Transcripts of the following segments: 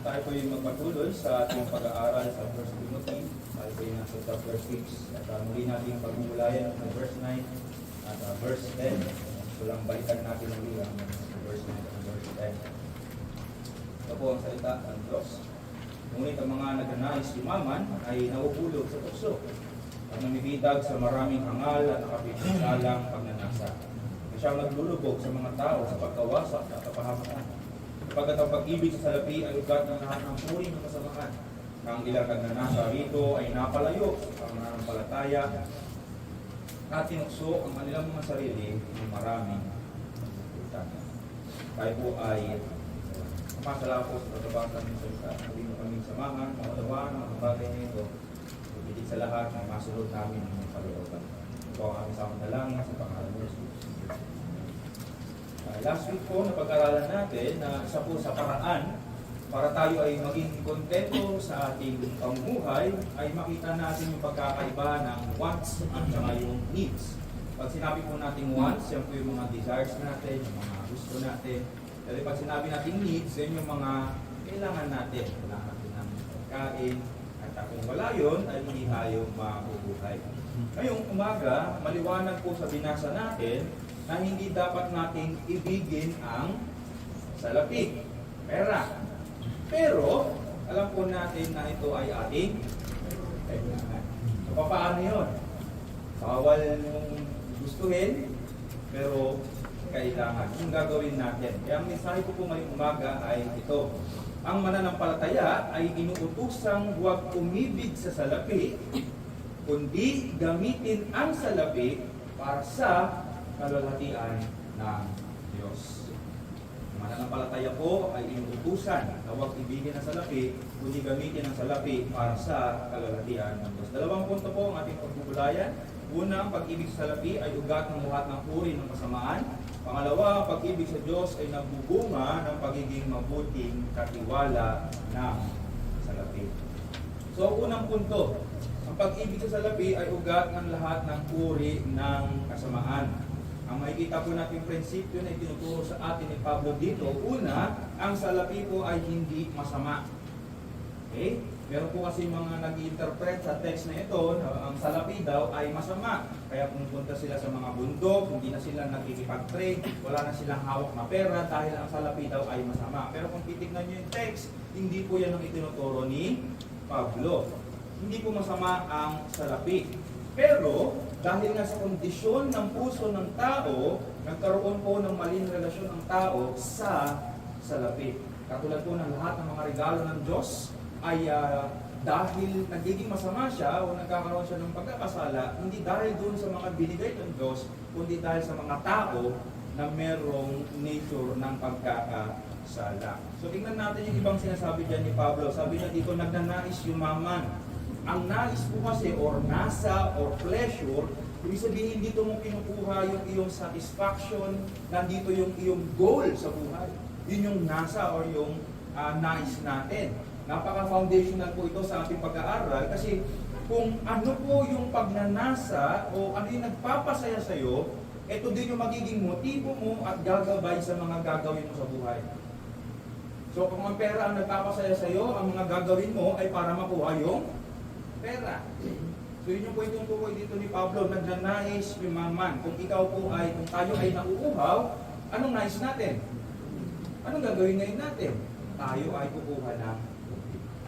Tayo po yung magpatuloy sa ating pag-aaral sa 1 Timothy. Tayo po yung nasa chapter 6. At muli natin pag-uulayan ng verse 9 at verse 10. So lang balikan natin ang lilang verse 9 at verse 10. Ito po ang salita ng Diyos. Ngunit ang mga nagnanais yumaman ay nauhulog sa tukso at namibitag sa maraming hangal at nakapitsalang pagnanasa. Siya naglulubog sa mga tao sa pagkawasak at kapahamakan. Sapagkat ang pag-ibig sa salapi ay ugat ng lahat ng uri ng kasamaan. Ang ilang nagnanasa rito ay napalayo ang mananampalataya at tinukso ang kanilang mga sarili ng maraming kasagutan. Tayo po ay mapasala po sa pagkabasan ng salita. Sabi mo kaming samahan, maunawaan ang mga bagay nito. Higit sa lahat ng masunod namin ng mga kalooban. Ito ang aming samang dalangin sa pangalan ng Jesus. Last week po, napag-aralan natin na isa po sa paraan para tayo ay maging kontento sa ating pamumuhay ay makita natin yung pagkakaiba ng wants at saka yung needs. Pag sinabi po natin wants, yan po yung mga desires natin, yung mga gusto natin. Pero pag sinabi natin needs, yan yung mga kailangan natin. Kailangan natin ng pagkain. At kung wala yun, ay hindi tayo mabubuhay. Ngayong umaga, maliwanag po sa binasa natin na hindi dapat nating ibigin ang salapi, pera. Pero, alam po natin na ito ay ating kailangan. So, paano yun? Bawal mong gustuhin, pero kailangan. Yung gagawin natin. Kaya ang mensahe ko po ngayong umaga ay ito. Ang mananampalataya ay inuutosang huwag umibig sa salapi, kundi gamitin ang salapi para sa kalwalhatian ng Diyos. Mananampalataya po ay inuutusan na huwag ibigin ang salapi, kundi gamitin ang salapi para sa kalwalhatian ng Diyos. Dalawang punto po ang ating pagbubulayan. Una, ang pag-ibig sa salapi ay ugat ng lahat ng uri ng kasamaan. Pangalawa, ang pag-ibig sa Diyos ay nagbubunga ng pagiging mabuting katiwala ng salapi. So, unang punto, ang pag-ibig sa salapi ay ugat ng lahat ng uri ng kasamaan. Ang makikita po natin prinsipyo na itinuturo sa atin ni Pablo dito, una, ang salapi po ay hindi masama. Okay? Meron po kasi mga nag-interpret sa text na ito na ang salapi daw ay masama. Kaya pumunta sila sa mga bundok, hindi na sila nakikipag-trade, wala na silang hawak na pera dahil ang salapi daw ay masama. Pero kung titignan nyo yung text, hindi po yan ang itinuturo ni Pablo. Hindi po masama ang salapi. Pero, dahil nga sa kondisyon ng puso ng tao, nagkaroon po ng maling relasyon ng tao sa salapi. Katulad po ng lahat ng mga regalo ng Diyos, ay dahil nagiging masama siya o nagkakaroon siya ng pagkakasala, hindi dahil doon sa mga binigay ng Diyos, kundi dahil sa mga tao na merong nature ng pagkakasala. So tingnan natin yung ibang sinasabi dyan ni Pablo. Sabi niya dito, nagnanais yumaman. Ang nais po kasi, or nasa, or pleasure, ibig sabihin dito mo kinukuha yung iyong satisfaction, nandito yung iyong goal sa buhay. Yun yung nasa or yung nais natin. Napaka-foundational po ito sa ating pag-aaral kasi kung ano po yung pagnanasa o ano yung nagpapasaya sa'yo, ito din yung magiging motibo mo at gagabay sa mga gagawin mo sa buhay. So kung ang pera ang nagpapasaya sa'yo, ang mga gagawin mo ay para makuha yung pera. So yun yung po itong tukoy dito ni Pablo, nagnanais yumaman. Kung ikaw po ay, kung tayo ay nauuhaw, anong nais natin? Anong gagawin ngayon natin? Tayo ay kukuha ng.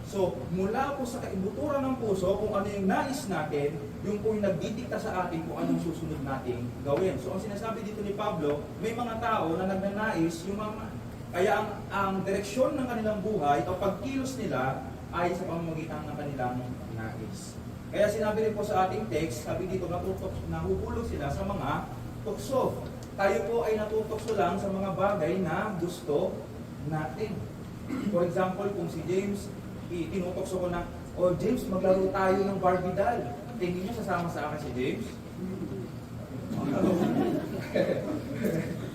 So, mula po sa kaibuturan ng puso, kung ano yung nais natin, yung po yung nagdidikta sa atin kung anong susunod nating gawin. So, ang sinasabi dito ni Pablo, may mga tao na nagnanais yumaman. Kaya ang direksyon ng kanilang buhay, o pagkilos nila, ay sa pamamagitan ng kanilang nais. Kaya sinabi rin po sa ating text, sabi dito, nahuhulog sila sa mga tukso. Tayo po ay natutokso lang sa mga bagay na gusto natin. For example, kung si James, tinutokso ko na, James, maglaro tayo ng Barbie doll. Tingin niyo sasama sa akin si James?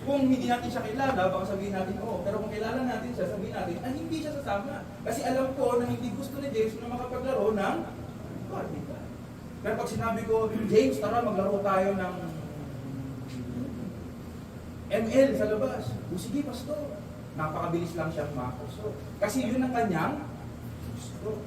Kung hindi natin siya kilala, baka sabihin natin, pero kung kilala natin siya, sabihin natin, hindi siya sasama. Kasi alam ko na hindi gusto ni James na makapaglaro ng Barbie doll. Pero pag sinabi ko, James, tara maglaro tayo ng ML sa labas. Sige, pastor. Napakabilis lang siyang makusog. Kasi yun ang kanyang gusto.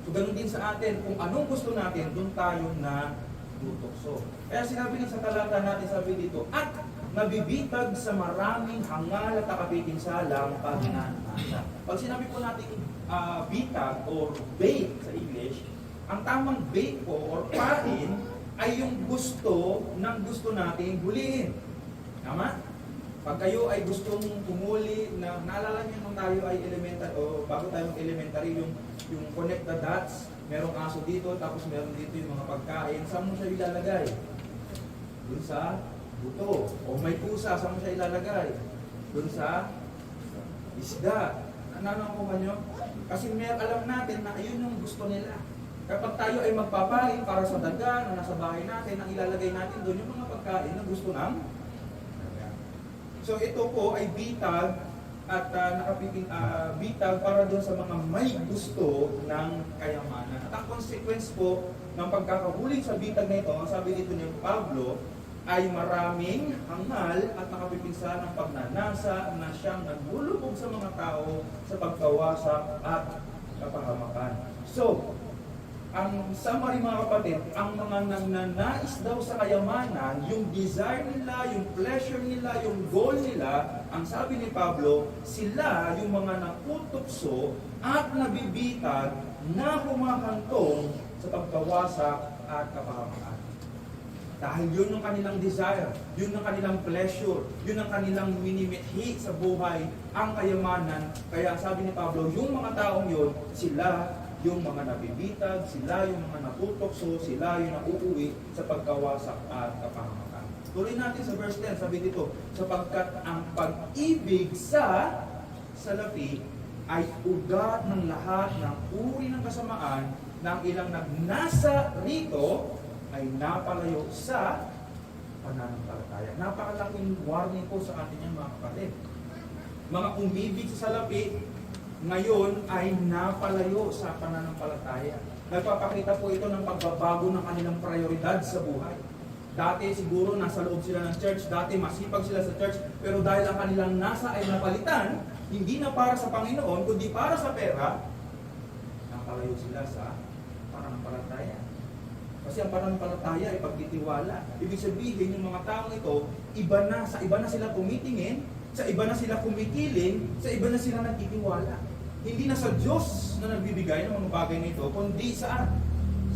So, ganun din sa atin. Kung anong gusto natin, doon tayo na tutukso. Kaya sinabi nga sa talata natin, sabi dito, at nabibitag sa maraming hangal at nakapipinsalang pagnanasa. Pag sinabi po natin bitag or bait sa English, ang tamang bait po or pain ay yung gusto ng gusto natin hulihin. Tama? Pag kayo ay gustong humuli, na naalala niyo nung tayo ay elementary o bago tayo elementary, yung connect the dots, merong aso dito, tapos meron dito yung mga pagkain, saan mo siya ilalagay? Dun sa buto. O may pusa, saan mo siya ilalagay? Dun sa isda. Ano nyo? Kasi alam natin na ayun yung gusto nila. Kapag tayo ay magpapain para sa daga na nasa bahay natin, ang ilalagay natin doon yung mga pagkain na gusto ng daga. So ito po ay bitag at bitag para doon sa mga may gusto ng kayamanan. At ang consequence po ng pagkakahuli sa bitag na ito, ang sabi dito ni Pablo, ay maraming hangal at nakapipinsa ng pagnanasa na siyang naglulubog sa mga tao sa pagkawasak at kapahamakan. So, ang summary mga kapatid, ang mga nagnanais daw sa kayamanan, yung desire nila, yung pleasure nila, yung goal nila, ang sabi ni Pablo, sila yung mga nakutukso at nabibitag na humahantong sa pagkawasak at kapahamakan. Dahil yun yung kanilang desire, yun ang kanilang pleasure, yun ang kanilang minimithi sa buhay, ang kayamanan. Kaya sabi ni Pablo, yung mga taong yun, sila yung mga nabibitag, sila yung mga natutokso, sila yung nauuwi sa pagkawasak at kapahamakan. Tuloy natin sa verse 10, sabi dito, sapagkat ang pag-ibig sa salapi ay ugat ng lahat ng uri ng kasamaan ng ilang nagnasa rito ay napalayo sa pananampalataya. Napakalaking warning po sa atin yan mga kapatid. Mga umibig sa salapi, ngayon ay napalayo sa pananampalataya. Nagpapakita po ito ng pagbabago ng kanilang prioridad sa buhay. Dati siguro nasa loob sila ng church, dati masipag sila sa church, pero dahil ang kanilang nasa ay napalitan, hindi na para sa Panginoon, kundi para sa pera, napalayo sila sa pananampalataya. Kasi ang pananampalataya ay pagtitiwala. Ibig sabihin, yung mga taong ito, sa iba na sila tumitingin, sa iba na sila kumikiling, sa iba na sila nagtitiwala. Hindi na sa Diyos na nagbibigay ng mga bagay nito, kundi saan?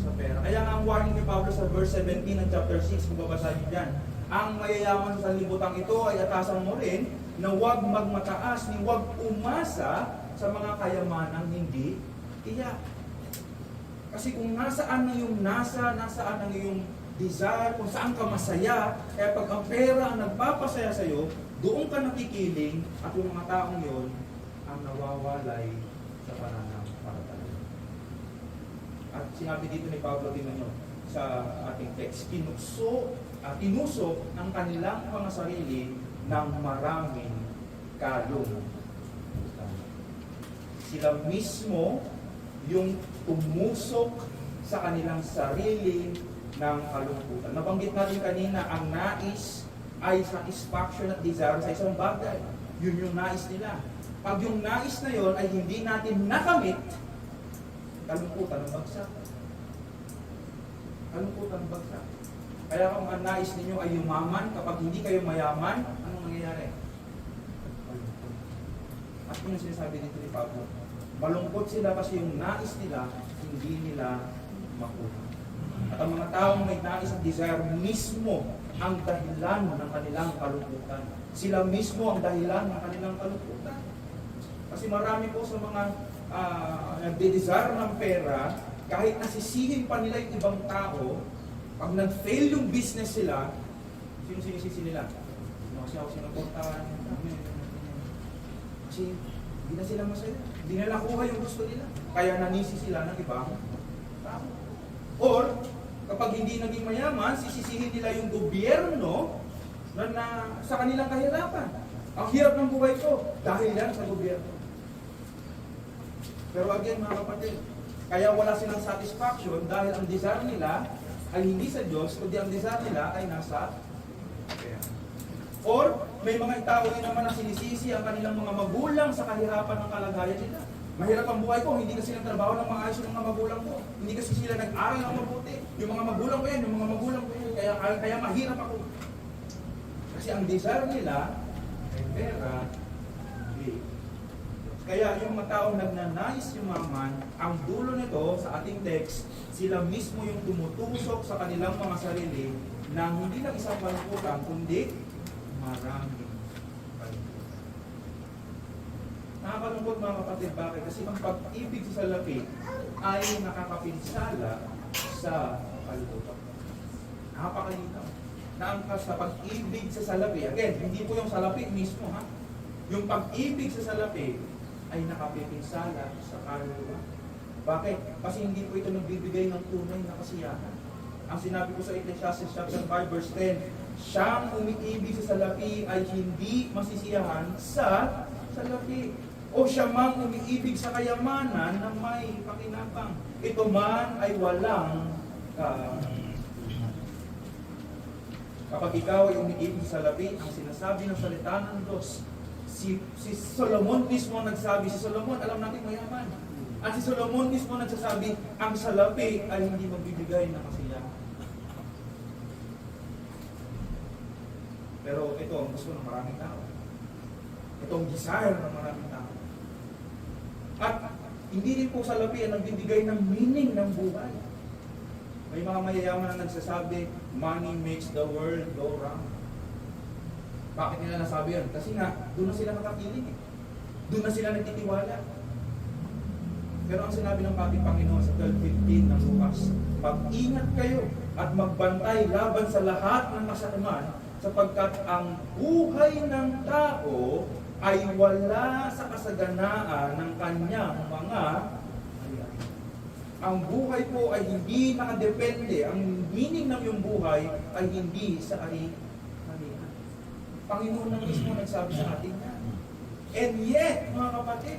Sa pera. Kaya nga ang warning ni Pablo sa verse 17 ng chapter 6, kung babasahin dyan, ang mayayaman sa libutan ito ay atasan mo rin na huwag magmataas ni huwag umasa sa mga kayamanang hindi tiyak. Kasi kung nasaan na yung nasaan ang iyong desire, kung saan ka masaya, kaya pag ang pera ang nagpapasaya sa'yo, doon ka nakikiling at yung mga taong yun ang nawawalay sa pananampalataya. At sinabi dito ni Pablo din sa ating text, tinusok ang kanilang mga sarili ng maraming kalong. Sila mismo yung tumusok sa kanilang sarili ng kalungkutan. Nabanggit natin kanina, ang nais ay satisfaction at desire sa isang bagay. Yun yung nais nila. Pag yung nais na yon ay hindi natin nakamit, kalungkutan ang bagsak. Kalungkutan ang bagsak. Kaya kung ang nais ninyo ay yumaman, kapag hindi kayo mayaman, anong mangyayari? Malungkot. At yun yung sinasabi dito ni Pablo. Malungkot sila kasi yung nais nila, hindi nila makuha. At ang mga taong may nais at desire mismo ang dahilan ng kanilang kalungkutan. Sila mismo ang dahilan ng kanilang kalungkutan. Kasi marami po sa mga nagde-desire ng pera, kahit nasisihin pa nila yung ibang tao, pag nag-fail yung business sila, sino sinisisi nila? Kasi ako sinuportahan. Kasi hindi na sila masaya. Hindi nila nakuha yung gusto nila. Kaya nanisi sila ng ibang tao. Or, kapag hindi naging mayaman, sisisihin nila yung gobyerno na sa kanilang kahirapan. Ang hirap ng buhay ko dahil yan sa gobyerno. Pero again mga kapatid, kaya wala silang satisfaction dahil ang desire nila ay hindi sa Diyos, kundi ang desire nila ay nasa pera. Or may mga tao rin naman na sinisisi ang kanilang mga magulang sa kahirapan ng kalagayan nila. Mahirap ang buhay ko, hindi kasi nagtrabaho ng maayos yung mga magulang ko. Hindi kasi sila nag-aral ng mabuti. Yung mga magulang ko yan, yung mga magulang ko yan. Kaya mahirap ako. Kasi ang desire nila ay pera, hindi. Kaya yung mga taong nagnanais yumaman, ang dulo nito sa ating text, sila mismo yung tumutusok sa kanilang mga sarili na hindi lang isang kalungkutan, kundi maraming kalungkutan. Nakakalungkot mga kapatid, bakit? Kasi ang pag-ibig sa salapi ay nakakapinsala sa kalungkutan. Napakalinaw. Naangkas sa pag-ibig sa salapi. Again, hindi po yung salapi mismo, ha? Yung pag-ibig sa salapi ay nakapipinsala sa kaluluwa. Bakit? Kasi hindi po ito nagbibigay ng tunay na kasiyahan. Ang sinabi ko sa Ecclesiastes chapter 5 verse 10, siyang umiibig sa salapi ay hindi masisiyahan sa salapi. O siya mang umiibig sa kayamanan na may pakinabang. Ito man ay walang kapag ikaw ay umiibig sa salapi, ang sinasabi ng salita ng Diyos, si Solomon mismo nagsabi, si Solomon alam natin mayaman. At si Solomon mismo nagsasabi, ang salapi ay hindi magbibigay ng kasiyahan. Pero ito ang gusto ng maraming tao. Ito ang desire ng maraming tao. At hindi rin po salapi ang nagbibigay ng meaning ng buhay. May mga mayayaman na nagsasabi, money makes the world go round. Bakit nila nasabi yan? Kasi nga, doon na sila nakakiling eh. Doon na sila nagtitiwala. Pero ang sinabi ng ating Panginoon sa 12:15 ng Lucas, mag-ingat kayo at magbantay laban sa lahat ng kasakiman sapagkat ang buhay ng tao ay wala sa kasaganaan ng kanyang mga hayaan. Ang buhay po ay hindi nakadepende, ang meaning ng iyong buhay ay hindi sa ari-arian. Panginoon na mismo nagsabi sa atin na. And yet, mga kapatid,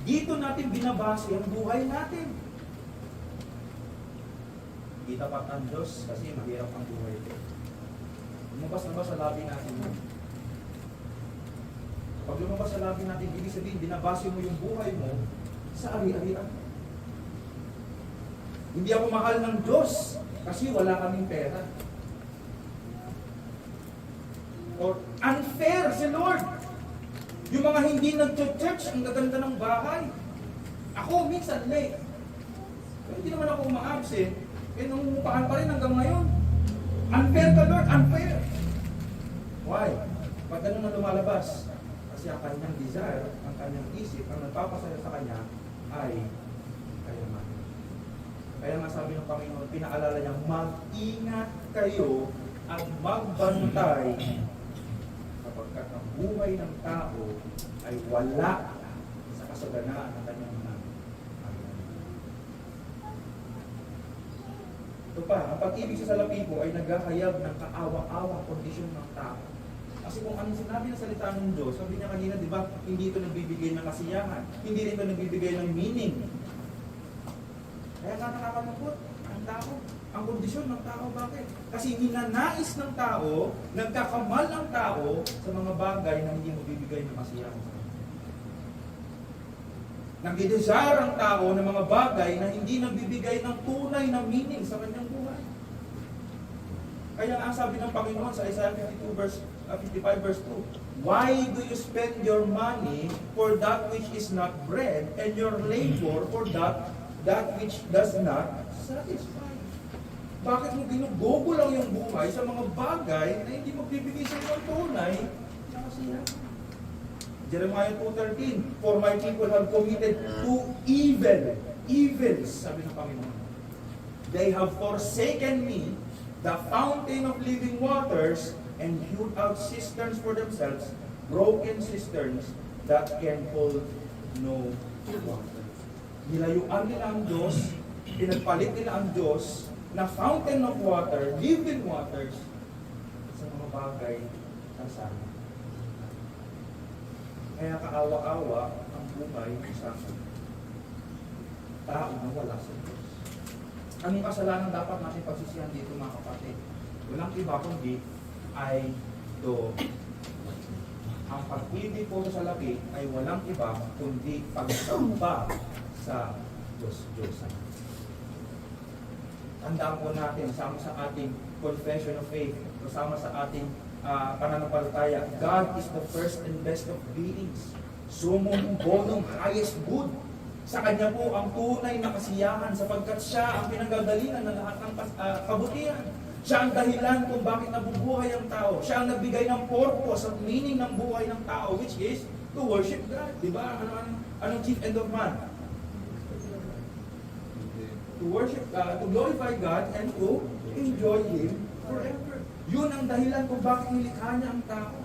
dito natin binabase ang buhay natin. Hindi tapat ang Diyos kasi mahirap ang buhay ko. Lumabas na ba sa labi natin? Pag lumabas sa labi natin, ibig sabihin, binabase mo yung buhay mo sa ari-arian. Hindi ako mahal ng Diyos kasi wala kaming pera. Or unfair si Lord. Yung mga hindi nag-church, ang gaganda ng bahay. Ako, minsan late. Pero hindi naman ako uma-absent. Eh, nangungupahan pa rin hanggang ngayon. Unfair ka, Lord, unfair. Why? Pag ganun na lumalabas, kasi ang kanyang desire, ang kanyang isip, ang nagpapasaya sa kanya, ay kayamanan. Kaya nga sabi ng Panginoon, pinaalala niya, mag-ingat kayo at magbantay sapagkat ang buhay ng tao ay wala sa kasaganaan ng kanyang mga. Ito pa, ang pag-ibig sa salapi po ay naghahayag ng kaawa-awa kondisyon ng tao. Kasi kung anong sinabi ng salita ng Diyos, sabi niya kanina, di ba, hindi ito nagbibigay ng kasiyahan, hindi rin ito nagbibigay ng meaning. Kaya nga nakakalungkot ang tao, ang kondisyon ng tao. Bakit? Kasi ninanais ng tao, nagkakamal ang tao sa mga bagay na hindi magbibigay ng kasiyahan. Nagdidesire ang tao ng mga bagay na hindi nagbibigay ng tunay na meaning sa kanyang buhay. Kaya ang sabi ng Panginoon sa Isaiah 55 verse 2, why do you spend your money for that which is not bread, and your labor for that which does not satisfy? Bakit mo ginugogo lang yung buhay sa mga bagay na hindi magbibigay sa iyo ng tunay na kasiyahan? Jeremiah 2:13, for my people have committed two evils, sabi ng Panginoon. They have forsaken me, the fountain of living waters, and hewed out cisterns for themselves, broken cisterns that can hold no water. Nilayuan nila ang Diyos, pinagpalit nila ang Diyos na fountain of water, living waters, sa mga bagay na sana. Kaya kaawa-awa ang buhay sa tao na wala sa Diyos. Anong kasalanan dapat natin pagsisihan dito mga kapatid? Walang iba kundi ay ang pag-ibig po sa salapi ay walang iba kundi pagsamba sa Diyos-Diyosan. Tandaan po natin, sama sa ating confession of faith, kasama sa ating pananampalataya, God is the first and best of beings. Sumum bonum highest good. Sa Kanya po ang tunay na kasiyahan sapagkat Siya ang pinanggagalingan ng lahat ng kabutihan. Siya ang dahilan kung bakit nabubuhay ang tao. Siya ang nagbigay ng purpose at meaning ng buhay ng tao, which is to worship God. Diba? Anong chief end of man? To worship God, to glorify God, and to enjoy Him forever. Yun ang dahilan kung bakit nilikha niya ang tao.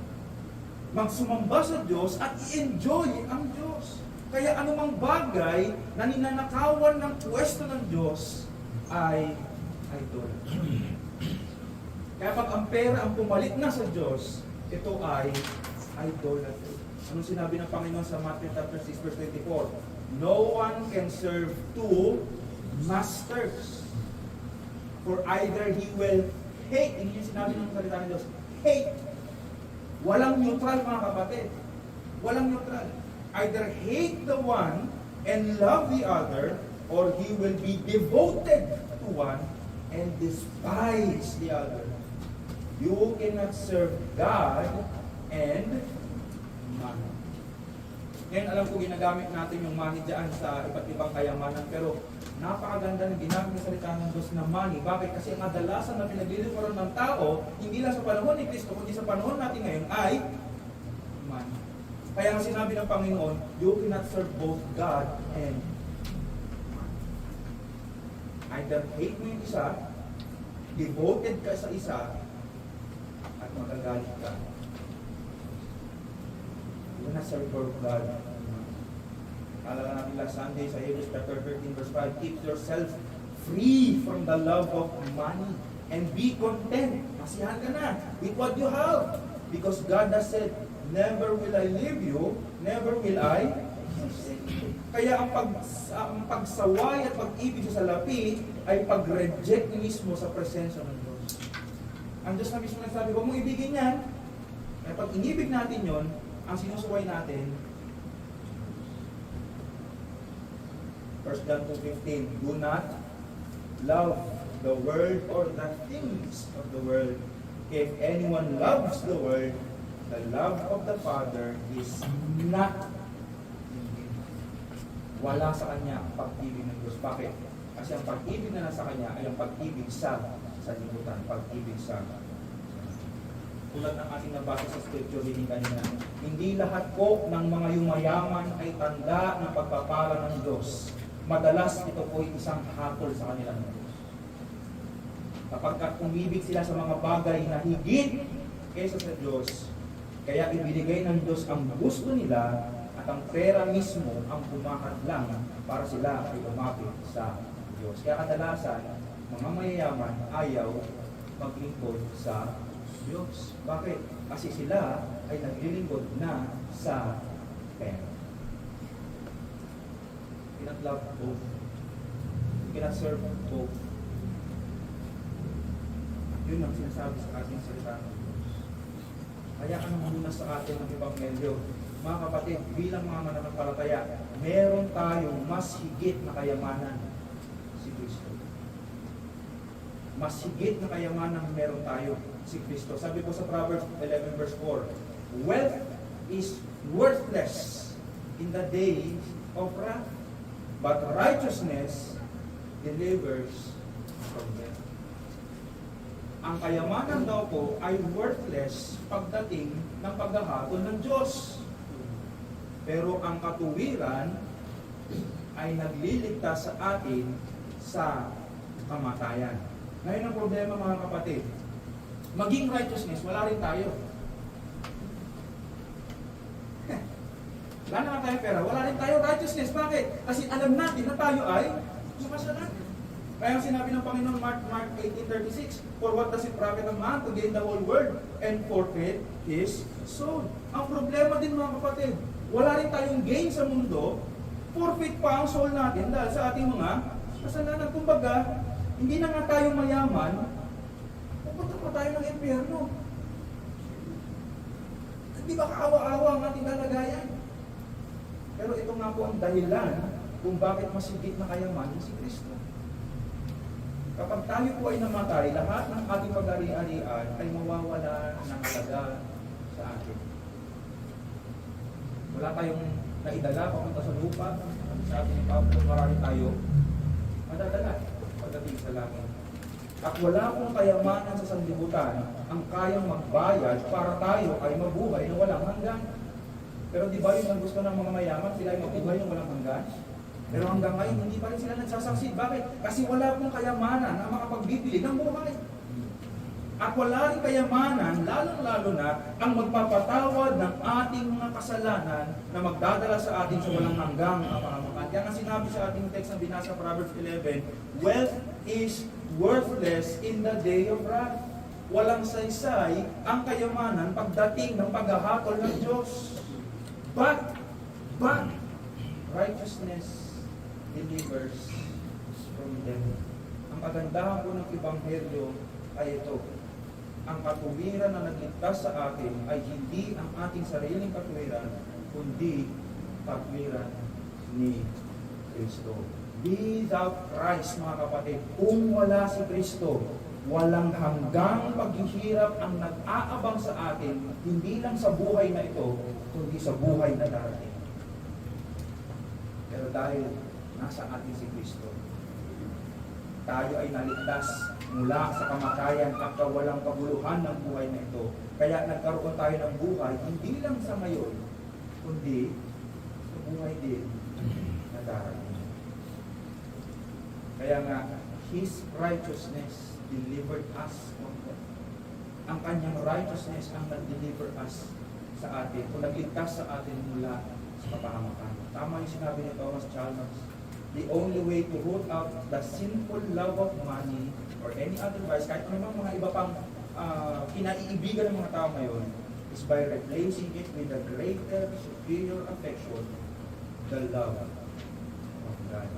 Magsumamba sa Diyos at i-enjoy ang Diyos. Kaya anumang bagay na ninanakawan ng pwesto ng Diyos ay idol. Kaya pag ang pera ang pumalit na sa Diyos, ito ay idolatry. Anong sinabi ng Panginoon sa Matthew chapter 6 verse 24? No one can serve two masters. For either he will hate, hindi yung sinabi ng salita ng Diyos, hate. Walang neutral mga kapatid. Walang neutral. Either hate the one and love the other, or he will be devoted to one and despise the other. You cannot serve God and money. Ngayon alam ko ginagamit natin yung money dyan sa iba't ibang kayamanan, pero napakaganda ng ginamit ng salita ng Diyos na money. Bakit? Kasi ang kadalasan na pinaglilingkuran ng tao, hindi lang sa panahon ni Kristo, kundi sa panahon natin ngayon ay money. Kaya ang sinabi ng Panginoon, you cannot serve both God and money. Either hate mo yung isa, devoted ka sa isa, at magagalit ka. You cannot serve both God. Alala natin last Sunday sa Hebrews chapter 13 verse 5, keep yourself free from the love of money and be content. Masiyahan ka na with what you have. Because God has said, never will I leave you, never will I forsake you. Kaya ang pagsaway at pag-ibig sa salapi ay pag-reject mismo sa presensya ng Diyos. Ang Diyos na mismo nagsabi, huwag mong ibigin yan. Kaya pag inibig natin yon, ang sinusuway natin, 1 John 2:15, do not love the world or the things of the world. If anyone loves the world, the love of the Father is not in him. Wala sa kanya ang pag-ibig ng Diyos. Bakit? Kasi ang pag-ibig na nasa kanya ay ang pag-ibig sa libutan, pag-ibig sa tulad ng ating nabasa sa scripture reading kanina, hindi lahat po ng mga yumayaman ay tanda ng pagpapala ng Diyos. Madalas ito po ay isang hatol sa kanilang Diyos. Kapag umibig sila sa mga bagay na higit kaysa sa Diyos, kaya ibinigay ng Diyos ang gusto nila at ang pera mismo ang lang para sila ay lumapit sa Diyos. Kaya kadalasan, mga mayayaman ayaw maglingkod sa Diyos. Bakit? Kasi sila ay naglilingkod na sa pera. You cannot love both. You cannot serve both. Yun ang sinasabi sa ating salita ng Diyos. Kaya ka nang muna sa atin ng Ebanghelyo. Mga kapatid, bilang mga mananampalataya, meron tayong mas higit na kayamanan, si Kristo. Mas higit na kayamanan meron tayo, si Kristo. Sabi po sa Proverbs 11 verse 4, wealth is worthless in the days of wrath, but righteousness delivers from death. Ang kayamanan daw po ay worthless pagdating ng paghahatol ng Diyos. Pero ang katuwiran ay nagliligtas sa atin sa kamatayan. Ngayon ang problema mga kapatid, maging righteousness, wala rin tayo. Wala naman tayo pera, wala rin tayo righteousness. Bakit? Kasi alam natin na tayo ay makasalanan. Kaya ang sinabi ng Panginoon Mark 18:36, for what does it profit a man to gain the whole world and forfeit his soul? Ang problema din mga kapatid, wala rin tayong gain sa mundo, forfeit pa ang soul natin dahil sa ating mga kasalanan. Kumbaga, hindi na nga tayo mayaman, pupunta pa tayo ng impyerno. Di ba kaawa-awa ang ating kalagayan? Pero ito nga po ang dahilan kung bakit masigit na kayamanan si Kristo. Kapag tayo po ay namatay, lahat ng ating pag-ari-arian ay mawawala ng halaga sa atin. Wala tayong naidala papunta sa lupa. Sa ating Pablo, marami tayo madadala pagdating sa langit. At wala pong kayamanan sa sanlibutan ang kayang magbayad para tayo ay mabuhay na walang hanggan. Pero di ba yung gusto ng mga mayaman, sila ay mabuhay ng walang hanggan? Pero hanggang ngayon, hindi pa rin sila nagsasaksi. Bakit? Kasi wala pong kayamanan na makapagbibili ng buhay. At wala rin kayamanan, lalong-lalo na, ang magpapatawad ng ating mga kasalanan na magdadala sa atin sa walang hanggang kapahamakan. Kaya nga sinabi sa ating text na binasa Proverbs 11, wealth is worthless in the day of wrath. Walang saysay ang kayamanan pagdating ng paghahatol ng Diyos. But, righteousness delivers from death. Ang kagandahan po ng Ebanghelyo ay ito. Ang katuwiran na nagligtas sa atin ay hindi ang ating sariling katuwiran, kundi katuwiran ni Kristo. Without Christ, mga kapatid, kung wala si Kristo, walang hanggang paghihirap ang nag-aabang sa atin, hindi lang sa buhay na ito, kundi sa buhay na darating. Pero dahil nasa atin si Kristo, tayo ay naligtas mula sa kamatayan at kawalang kabuluhan ng buhay na ito. Kaya nagkaroon tayo ng buhay, hindi lang sa ngayon, kundi sa buhay din na darating. Kaya nga, His righteousness delivered us from death. Ang kanyang righteousness ang nag-deliver us sa atin, o nagligtas sa atin mula sa kapahamakan. Tama yung sinabi ni Thomas Chalmers. The only way to root out the sinful love of money or any other vice, kahit ano mga iba pang kinaiibigan ng mga tao ngayon, is by replacing it with the greater, superior affection, the love of God.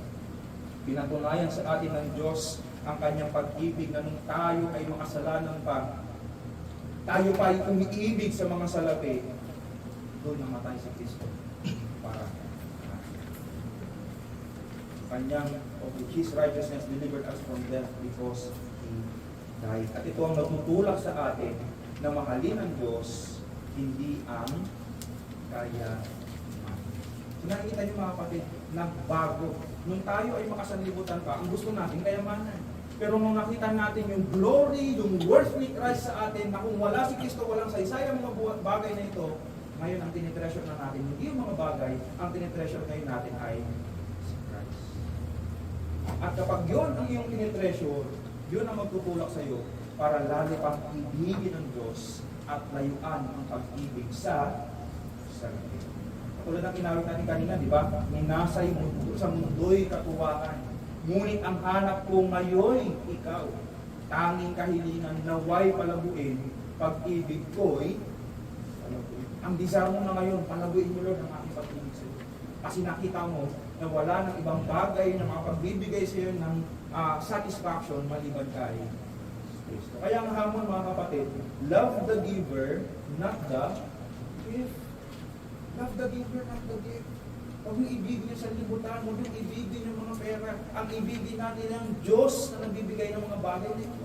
Pinatunayan sa atin ng Diyos ang kanyang pag-ibig na nung tayo ay makasalanan pa, tayo pa ay umiibig sa mga salapi, doon namatay si Kristo para kanyang, of His righteousness delivered us from death because He died. At ito ang natutulak sa atin na mahalin ang Diyos, hindi ang kaya. So nakikita niyo mga kapatid, nagbago. Nung tayo ay makasanlibutan pa, ang gusto natin kayamanan. Pero nung nakita natin yung glory, yung worth ni Christ sa atin, na kung wala si Kristo, walang saysay ang mga bagay na ito, ngayon ang tinitreasure na natin, hindi yung mga bagay, ang tinitreasure ngayon natin ay si Christ. At kapag yun ang iyong tinitreasure, yun ang magtutulak sa iyo para lalo pang ibigin ng Diyos at layuan ang pag-ibig sa sarili. Tulad ng kinawit natin kanina, di ba? Minasay mo sa mundo'y katuwaan. Ngunit ang hanap ko ngayon, ikaw, tanging kahilingan, naway palabuin, pag-ibig ko'y palabuin. Ang desire mo na ngayon, palabuin mo Lord ang aking pag-ibig sa iyo. Kasi nakita mo na wala ng ibang bagay na makapagbibigay sa iyo ng satisfaction maliban kay Kristo. Kaya ang hamon mga kapatid, love the giver, not the gift. Love the giver, not the gift. Huwag yung ibigin niya sa libutan, huwag yung ibigin yung mga pera. Ang ibigin natin ang Diyos na nagbibigay ng mga bagay nito.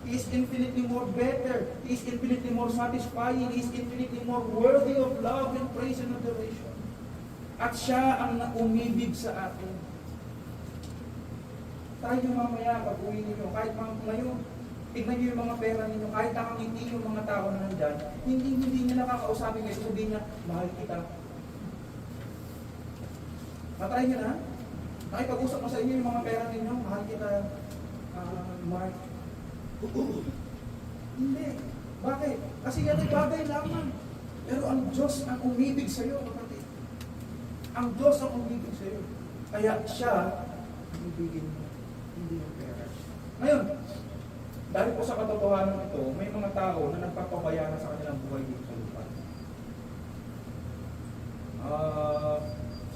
He is infinitely more better. He is infinitely more satisfying. He is infinitely more worthy of love and praise and adoration. At siya ang umibig sa atin. Tayo mamaya, pag-uwi ninyo, kahit ngayon, tignan niyo yung mga pera ninyo, kahit nakangiti yung mga tao na nandyan, hindi niya nakakausapin kayo, sabihin niya, mahal kita. Matry niyo na. Nakipag-usap mo sa inyo yung mga pera ninyo, mahal kita, Mark. Hindi. Bakit? Kasi yan ay bagay lamang. Pero ang Diyos ang umibig sa iyo, kapatid. Ang Diyos ang umibig sa iyo. Kaya siya, umibigin mo, hindi yung pera. Ngayon, dahil po sa katotohanan ito, may mga tao na nagpapabayana sa kanilang buhay dito sa lupa.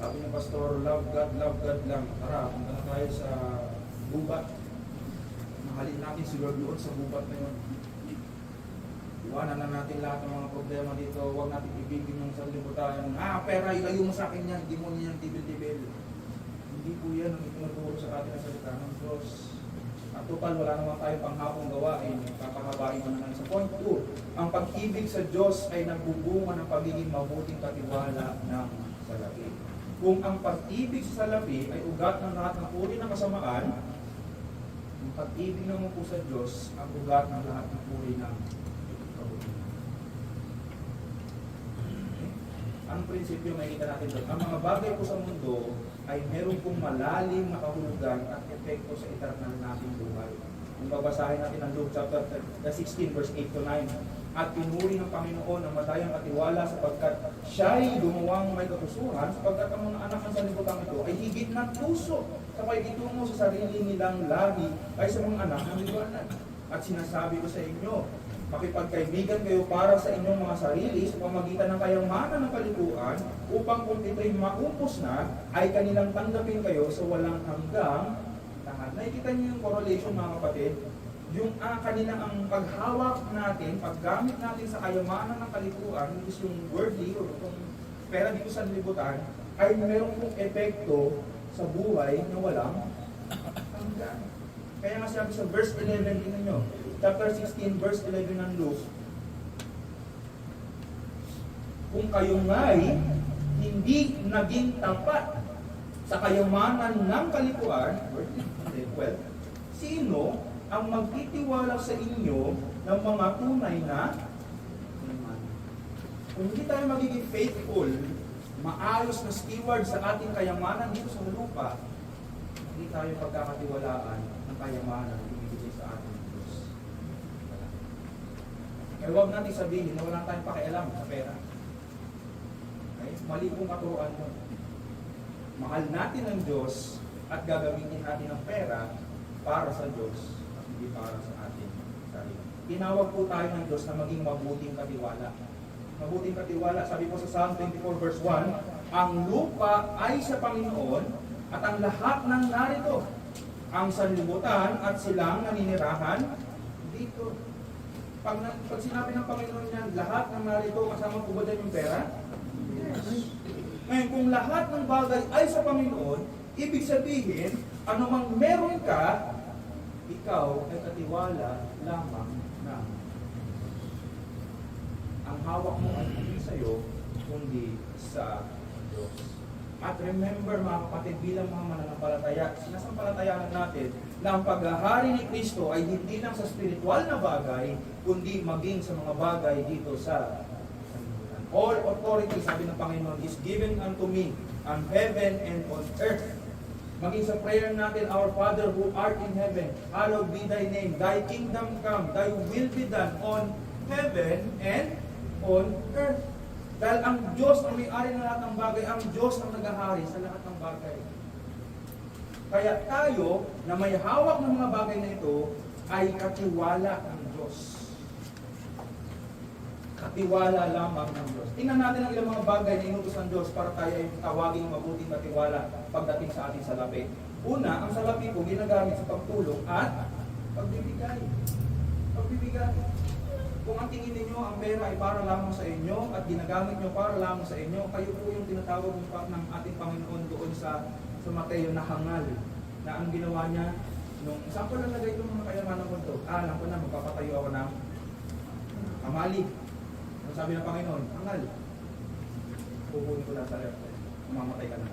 Sabi ng pastor, love God lang. Tara, punta na tayo sa gubat. Mahalin natin si Lord doon sa gubat na yun. Iwanan na natin lahat ng mga problema dito. Huwag natin ibigin yung sanlibutan. Pera, ilayo mo sa akin yan. Hindi mo niyan tibil-tibil. Hindi po yan ang itinuturo sa atin ang salita ng Diyos. At total, wala naman tayong panghapong gawain. Kakahabain mo naman sa point 2. Ang pag-ibig sa Diyos ay nagbubunga ng pagiging mabuting katiwala ng salapi. Kung ang pag-ibig sa salapi ay ugat ng lahat ng uri ng kasamaan, ang pag-ibig naman po sa Diyos ang ugat ng lahat ng uri ng kabutihan. Ang prinsipyo makikita natin doon, ang mga bagay po sa mundo ay meron pong malalim na kahulugan at epekto sa eternal nating buhay. Kung babasahin natin ang Luke chapter 16 verse 8 to 9, at pinuri ng Panginoon ang matayang katiwala sapagkat siya'y gumawang may katusuhan, sapagkat ang mga anak ng sanlibutan ito ay higit ng puso sa pakikitungo sa sarili nilang lahi ay sa mga anak ng liwanag. At sinasabi ko sa inyo, makipagkaibigan kayo para sa inyong mga sarili sa pamagitan ng kayamanan ng kalikuan, upang kung ito'y maumpos na, ay kanilang tanggapin kayo sa walang hanggang tahan. Nakikita niyo yung correlation, mga kapatid? Yung kanilang ang paghawak natin, paggamit natin sa kayamanan ng kalikuan, which is yung worldly, o yung pera dito sa libutan, ay mayroong pong epekto sa buhay na walang hanggan. Kaya nga sabi sa verse 11, tingnan nyo, chapter 16, verse 11 ng Luke, kung kayo nga'y hindi naging tapat sa kayamanan ng kalikuan, well, sino ang magtitiwala sa inyo ng mga tunay na naman? Kung hindi tayo magiging faithful, maayos na steward sa ating kayamanan dito sa lupa, hindi tayo pagkakatiwalaan ng kayamanan na ibibigay sa ating Diyos. Kaya huwag natin sabihin na wala tayong pakialam sa pera. Okay? Mali pong katuruan mo. Mahal natin ang Diyos at gagamitin natin ang pera para sa Diyos at hindi para sa ating sarili. Tinawag po tayo ng Diyos na maging mabuting katiwala. Mabuting katiwala, sabi po sa Psalm 24 verse 1, ang lupa ay sa Panginoon at ang lahat ng narito, ang sanlibutan at silang naninirahan dito. Pag sinabi ng Panginoon niyan, lahat ng narito, kasama po ba dyan yung pera? Yes. Ngayon, kung lahat ng bagay ay sa Panginoon, ibig sabihin, anumang meron ka, ikaw ay katiwala lamang na ang hawak mo ay hindi sa'yo, kundi sa Diyos. At remember, mga kapatid, bilang mga mananampalataya, sinasampalatayanan natin na ang paghahari ni Kristo ay hindi lang sa spiritual na bagay, kundi maging sa mga bagay dito sa sanlibutan. All authority, sabi ng Panginoon, is given unto me on heaven and on earth. Maging sa prayer natin, Our Father who art in heaven, hallowed be thy name, thy kingdom come, thy will be done on heaven and on earth. Dahil ang Diyos ang may-ari ng lahat ng bagay, ang Diyos ang naghahari sa lahat ng bagay. Kaya tayo na may hawak ng mga bagay na ito ay katiwala ng Diyos. Katiwala lamang ng Diyos. Tingnan natin ang ilang mga bagay na inutos ng Diyos para tayo ay tawaging mabuting katiwala pagdating sa ating salapi. Una, ang salapi po ginagamit sa pagtulong at pagbibigay. Pagbibigay. Kung ang tingin ninyo ang pera ay para lamang sa inyo at ginagamit nyo para lamang sa inyo, kayo po yung tinatawag ng ating Panginoon doon sa Mateo na hangal. Na ang ginawa niya, nung saan ko nalagay itong mga kayamanan ko ito? Alam ko na, magpapatayo ako ng kamali. Ang sabi ng Panginoon, hangal. Pupunin ko lang sa left. Mamamatay ka na.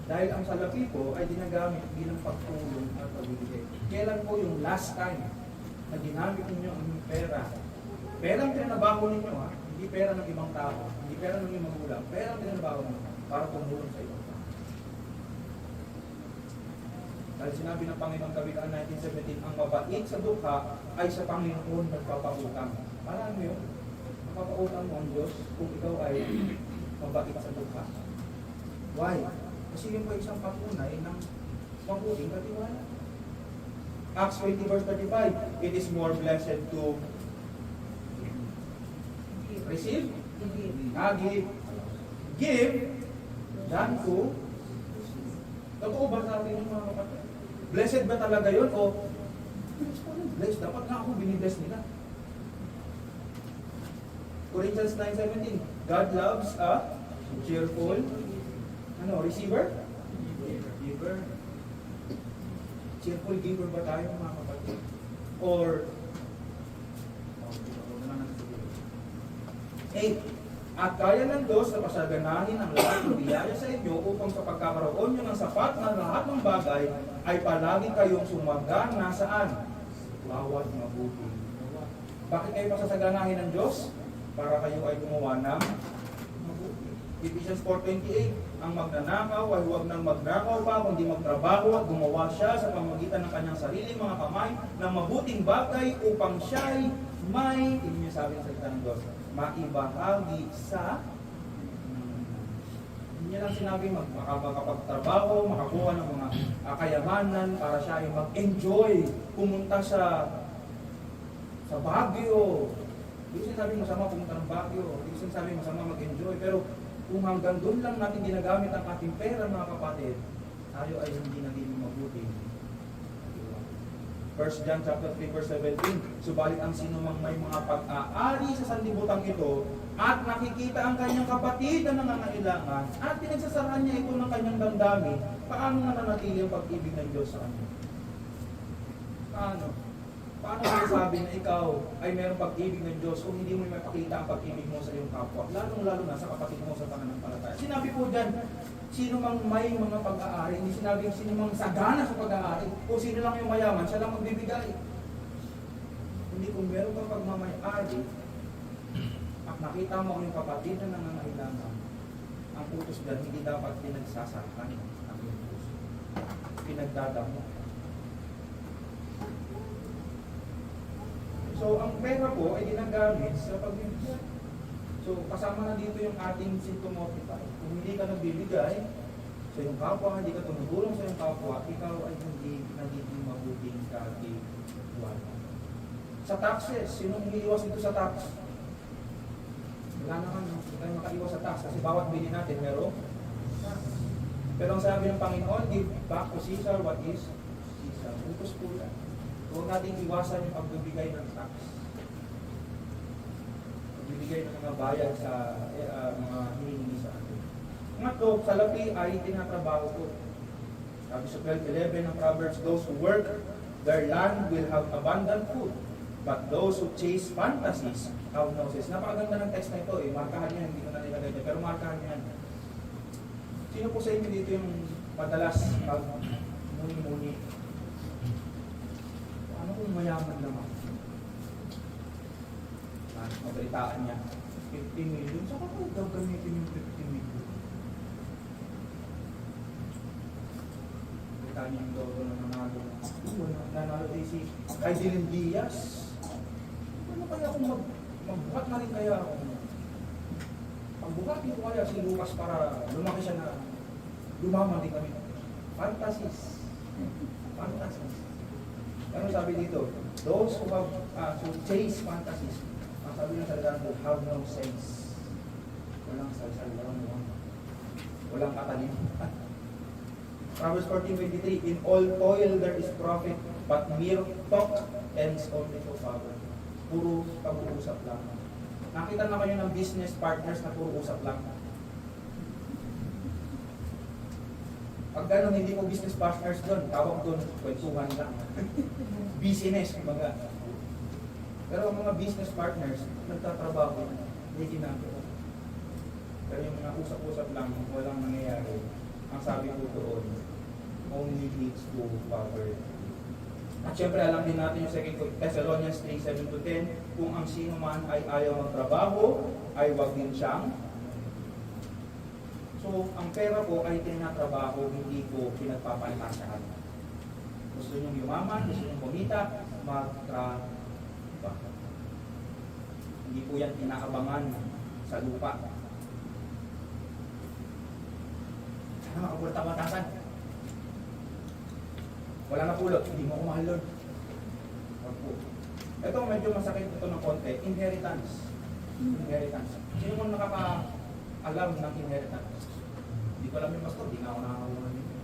Dahil ang salapi po ay ginagamit bilang pagtulong at pagbibigay. Kailan po yung last time na ginamit ninyo ang pera? Perang trinabaho ninyo, ha? Hindi pera ng ibang tao, hindi pera ng ibang magulang, perang trinabaho ninyo para tumulong sa ibang tao. Dahil sinabi ng Panginoon Kawikaan 19:17, ang mabait sa dukha ay sa Panginoon nagpapautang. Parang mo yun, nagpapautang mo ang Diyos kung ikaw ay mabait sa dukha. Why? Kasi yun po isang patunay ng mabuting katiwala. Acts 20 verse 35, it is more blessed to receive, give than to. Totoo ba sa atin yung mga kapatid? Blessed ba talaga yun? O blessed, dapat nga ako binibless nila. Corinthians 9:17, God loves a cheerful, receiver? Giver. Cheerful giver ba tayo, mga kapatid? Or, 8, at kaya ng Diyos na pasaganahin ang lahat ng biyaya sa inyo upang sa pagkakaroon nyo ng sapat na lahat ng bagay ay palagi kayong sumagana saan? Bawat mabuti. Bakit kayo pasasaganahin ng Diyos? Para kayo ay gumawa ng mabuti. Ephesians 4:28, ang magnanakaw ay huwag nang magnakaw pa, kundi magtrabaho at gumawa siya sa pamamagitan ng kanyang sariling mga kamay ng mabuting bagay upang siya ay may, hindi niya sabi ng salita ng Diyos, maibahagi sa hindi niya lang sinabi makapagtrabaho, makakuha ng mga kayamanan para siya ay mag-enjoy, pumunta sa Baguio. Hindi sinabi masama pumunta ng Baguio, hindi sinabi masama mag-enjoy, pero kung hanggang doon lang natin ginagamit ang ating pera, mga kapatid, tayo ay hindi naging mabuti. 1 John chapter 3 verse 17, subalit ang sino mang may mga pag-aari sa sanlibutan ito at nakikita ang kanyang kapatid na nangangailangan at pinagsasaraan niya ito ng kanyang damdamin, paano nananatili ang pag-ibig ng Diyos sa kanya? Paano? Paano masasabi na ikaw ay mayroong pag-ibig ng Diyos kung hindi mo mapakita ang pag-ibig mo sa iyong kapwa, lalong-lalo na sa kapatid mo sa pananampalataya? Sinabi po dyan, sino mang may mga pag-aari, hindi sinabi sino mang sagana sa pag-aari, o sino lang yung mayaman, siya lang magbibigay. Hindi, kung meron kang pagmamayari, at nakita mo yung kapatid na nangangailangan, ang utos dyan, hindi dapat pinagsasakan ang utos. Pinagdadamo. So, ang pera po ay ginagamit sa pagbibigay. So, kasama na dito yung ating sintomotipay. Kung hindi ka nagbibigay sa iyong kapwa, hindi ka tumutulong sa iyong kapwa, ikaw ay hindi nagiging mabuting katiwala. Sa taxes, sinong umiiwas dito sa tax? Wala naman, hindi tayo makaiwas sa tax kasi bawat bili natin meron tax. Pero ang sabi ng Panginoon, give back to Caesar what is Caesar. Utos po yan. Huwag natin iwasan yung pagbibigay ng tax. Pagbibigay ng mga bayad sa mga hinihingi sa atin. Ngato, salapi ay tinatrabaho ko. Sabi sa 12:11 ng Proverbs, those who work their land will have abundant food, but those who chase fantasies have no sense. Napakaganda ng text na ito eh. Markahan yan, hindi ko na nilagay dyan, pero markahan yan. Sino po sa inyo dito yung madalas pag muni-muni? Ano kung mayaman naman? Mabalitaan niya, 50 million. Saka ko daw gamitin yung 50 million. Balitaan niya yung dogo na nanalo. Nanalo din si Dylan Diaz. Ano kaya kung magbuhat na rin kaya ako? Pagbuhatin ko kaya si Lucas para lumaki siya na lumaman din kami. Fantasies. Fantasies. Ano sabi dito? Those who have who chase fantasies, ang sabi ng salita ko, have no sense. Walang salsal, walang katalimutan. Proverbs 14:23, in all toil there is profit, but mere talk ends only to poverty. Puro pag-uusap lang. Nakita na kayo ng business partners na puro usap lang. Pag gano'n, hindi mo business partners doon, tawag doon, kwentuhan lang. Business, kumbaga. Pero ang mga business partners, nagtatrabaho, hindi ginagawa. Pero yung mga usap-usap lang, walang nangyayari. Ang sabi ko doon, only leads to poverty. At syempre, alam din natin yung 2 Thessalonians 3:7-10, kung ang sino man ay ayaw magtrabaho, ay wag din siyang. So, ang pera po ay tinatrabaho, hindi ko pinagpapantasyahan. Gusto nyong yumaman, gusto nyong kumita, magtrabaho. Hindi po yan inaabangan sa lupa. Sana makapulot ang batasan. Wala na pulot, hindi mo kumahal Lord. Wag po. Ito medyo masakit ito ng konti, inheritance. Inheritance. Sino mo nakaka-alam ng inheritance? Hindi ko alam yung pastor, hindi na ako nakakakuha nito.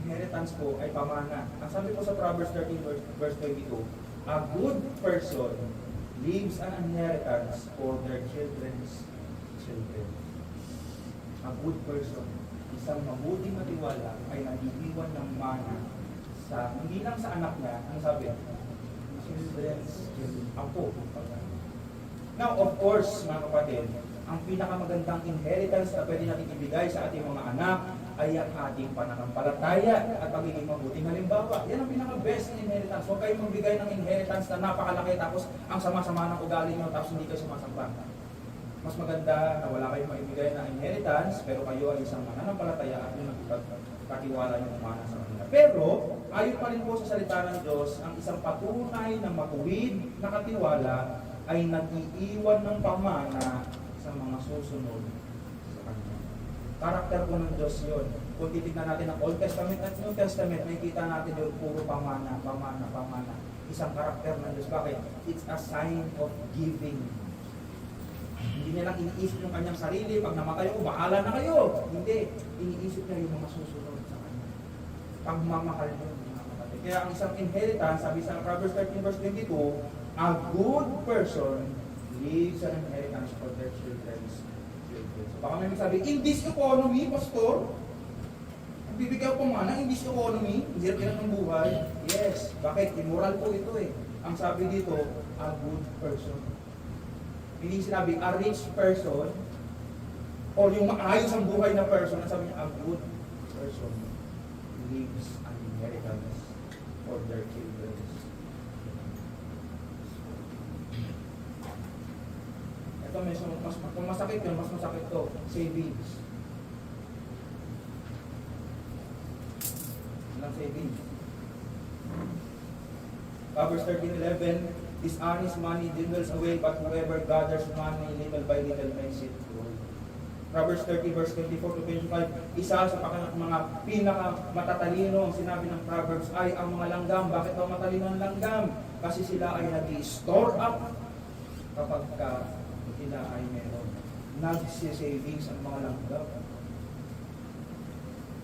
Inheritance po ay pamana. Ang sabi po sa Proverbs 13 verse 22, a good person leaves an inheritance for their children's children. A good person, isang mabuting matiwala ay nag-iiwan ng mana sa, hindi lang sa anak niya, ang sabi, children's children, apo. Now, of course, mga kapatid, ang pinakamagandang inheritance na pwede natin ibigay sa ating mga anak ay ang ating pananampalataya at pagiging mabuting halimbawa. Yan ang pinaka-best inheritance. Huwag kayong magbigay ng inheritance na napakalaki tapos ang sama-sama ng ugali nyo tapos hindi kayo sumasamba. Mas maganda na wala kayong maibigay na inheritance pero kayo ay isang mananampalataya at yung nakipagkatiwala nyo umana sa kanila. Pero, ayon pa rin po sa salita ng Diyos, ang isang patunay na matuwid na katiwala ay nag-iiwan ng pamana sa mga susunod sa Kanya. Karakter po ng Diyos yun. Kung titignan natin ang Old Testament at New Testament, makikita natin yun puro pamana, pamana, pamana. Isang karakter ng Diyos. Bakit? It's a sign of giving. Hindi niya lang iniisip yung kanyang sarili. Pag namatay ako, bahala na kayo. Hindi. Iniisip niya yung mga susunod sa Kanya. Pagmamahal yun, mga kapatid. Kaya ang isang inheritance, sabi sa Proverbs 13 verse 22, a good person leaves an inheritance for their children's children. So baka may magsabi, in this economy, pastor, bibigyan ko mana, in this economy, hirap-hirap ng buhay. Yes. Bakit? Immoral po ito eh. Ang sabi dito, a good person. Hindi sinabi, a rich person, o yung maayos ang buhay na person, ang sabi niya, a good person leaves an inheritance for their children. Ito, kung masakit yun, mas masakit to, savings. Ilang savings? Proverbs 13:11, dishonest money dwindles away, but whoever gathers money little by little makes it grow. Proverbs 30 verse 24 to 25, isa sa mga pinaka-matatalino ang sinabi ng Proverbs ay ang mga langgam. Bakit daw matalino ang langgam? Kasi sila ay nag-store up kapag sila ay meron. Nag-savings ang mga langgam.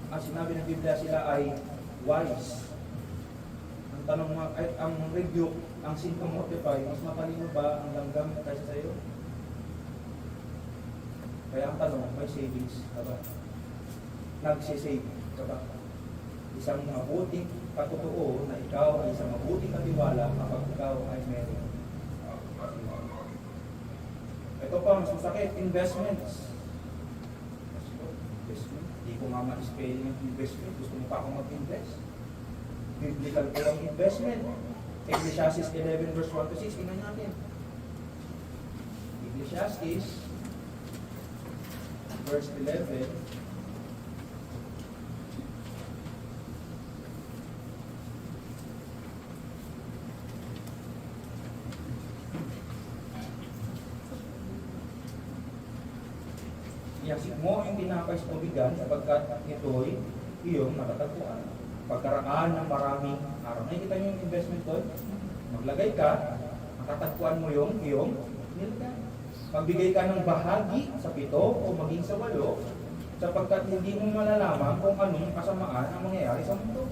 Ang sinabi ng Biblia, sila ay wise. Ang tanong mo, ay, ang review, ang sin modify, mas matalino ba ang langgam kaysa sa iyo? Kaya ang tanong, may savings ka ba? Nagsisave ka ba? Isang mabuting katotoo na ikaw ay isang mabuting katiwala kapag ikaw ay meron. Ito pa, mas masakit, investments. Investment. Hindi ko nga ma-spelling yung investment. Gusto mo pa akong mag-invest. Biblical po ang investment. Ecclesiastes 11 verse 1 to 6. Tingnan natin. Ecclesiastes verse 11. Iyasik mo yung tinapay sa tubigan sapagkat ito'y iyong natatagpuan. Pagkaraan ng maraming araw. Nakikita niyo yung investment doon? Maglagay ka, matatagpuan mo yung iyong nilagay. Magbigay ka ng bahagi sa 7 o maging sa 8 sapagkat hindi mo malalaman kung anong kasamaan ang mangyayari sa mundo.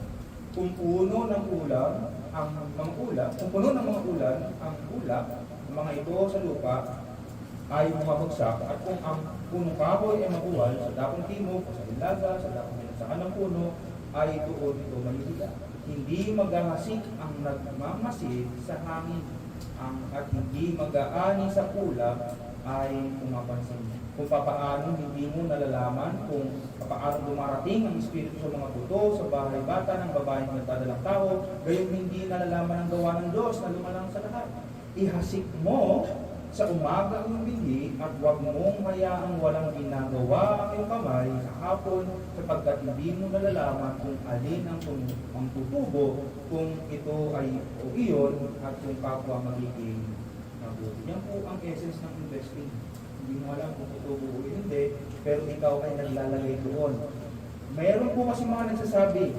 Kung puno ng ulam ang mga ulam, kung puno ng mga ulan ang ulap, ang mga ito sa lupa ay bumabagsak at kung ang punong kahoy ay mabuwal sa dakong timog o sa hilaga, sa dakong binagsakan ng puno, ay doon ito maliliga. Hindi maghahasik ang nagmamasid sa hangin at hindi mag-aani sa kulap ay pumapansin. Kung papaano hindi mo nalalaman kung papaano dumarating ang espiritu sa mga buto, sa bahay bata ng babaeng nagdadalang tao, gayon hindi nalalaman ang gawa ng Diyos na lumalang sa lahat. Ihasik mo sa umaga ang binhi at huwag mong hayaang walang ginagawa ang iyong kamay sa hapon sapagkat hindi mo nalalaman kung alin ang tutubo, kung ito ay o iyon at kung kapwa magiging mabuti. Yan po ang essence ng investing. Hindi mo alam kung tutubo o hindi, pero ikaw ay naglalagay doon. Mayroon po kasi mga nagsasabi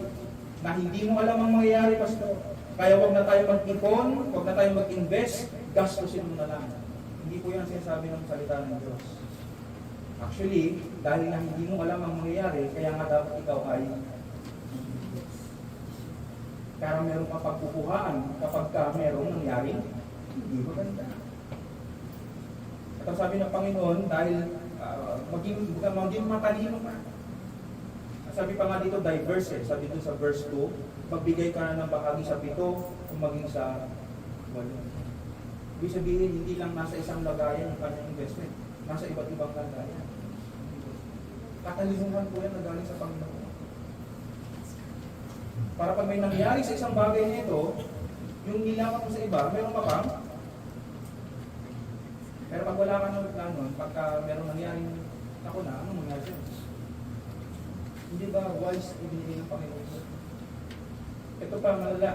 na hindi mo alam ang mangyayari, pastor. Kaya huwag na tayo mag-ipon, huwag na tayo mag-invest, gastusin mo na lang. Hindi po yan sinasabi ng salita ng Diyos. Actually, dahil na hindi mo alam ang mangyayari, kaya nga dapat ikaw ay kaya meron ka pagkukuhaan kapag ka merong nangyari, hindi maganda. Tapos sabi ng Panginoon, dahil maging matalino ka. Sabi pa nga dito, diverse eh. Sabi dito sa verse 2, magbigay ka na ng bahagi sa 7 o maging sa 8. Ibig sabihin, hindi lang nasa isang lagayan yung kanyang investment. Nasa iba't ibang lagayan. Katalinuhan po yan na galing sa Panginoon. Para pag may nangyari sa isang bagay nito, yung nilaman mo sa iba, meron ka bang? Pero pag wala ka ng plano, pagka meron nangyari, ako na, anong mangyari sa'yo? Hindi ba wise ibinigay ng Panginoon? Ito pa malala.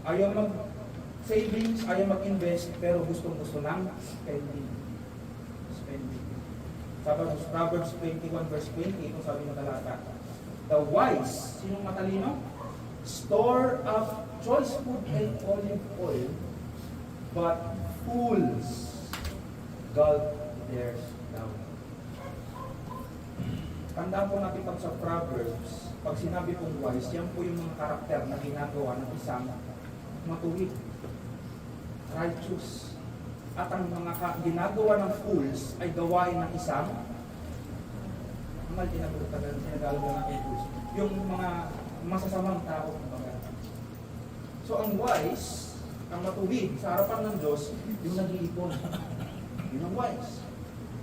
Ayaw mag-savings, ayaw mag-invest, pero gustong-gusto lang spending. Sabi ng Proverbs 21 verse 20, ito sabi ng talata. The wise, sinong matalino? Store up choice food and olive oil, but fools gulp theirs down. Tandaan po natin pag sa Proverbs, pag sinabi pong wise, yan po yung mga karakter na ginagawa ng isang matuwid, righteous. At ang mga ginagawa ng fools ay gawain ng isang sinagalog na natin fools. Yung mga masasamang tao. So ang wise, ang matuwid sa harapan ng Diyos, yung nag-iipon. Yun ang wise.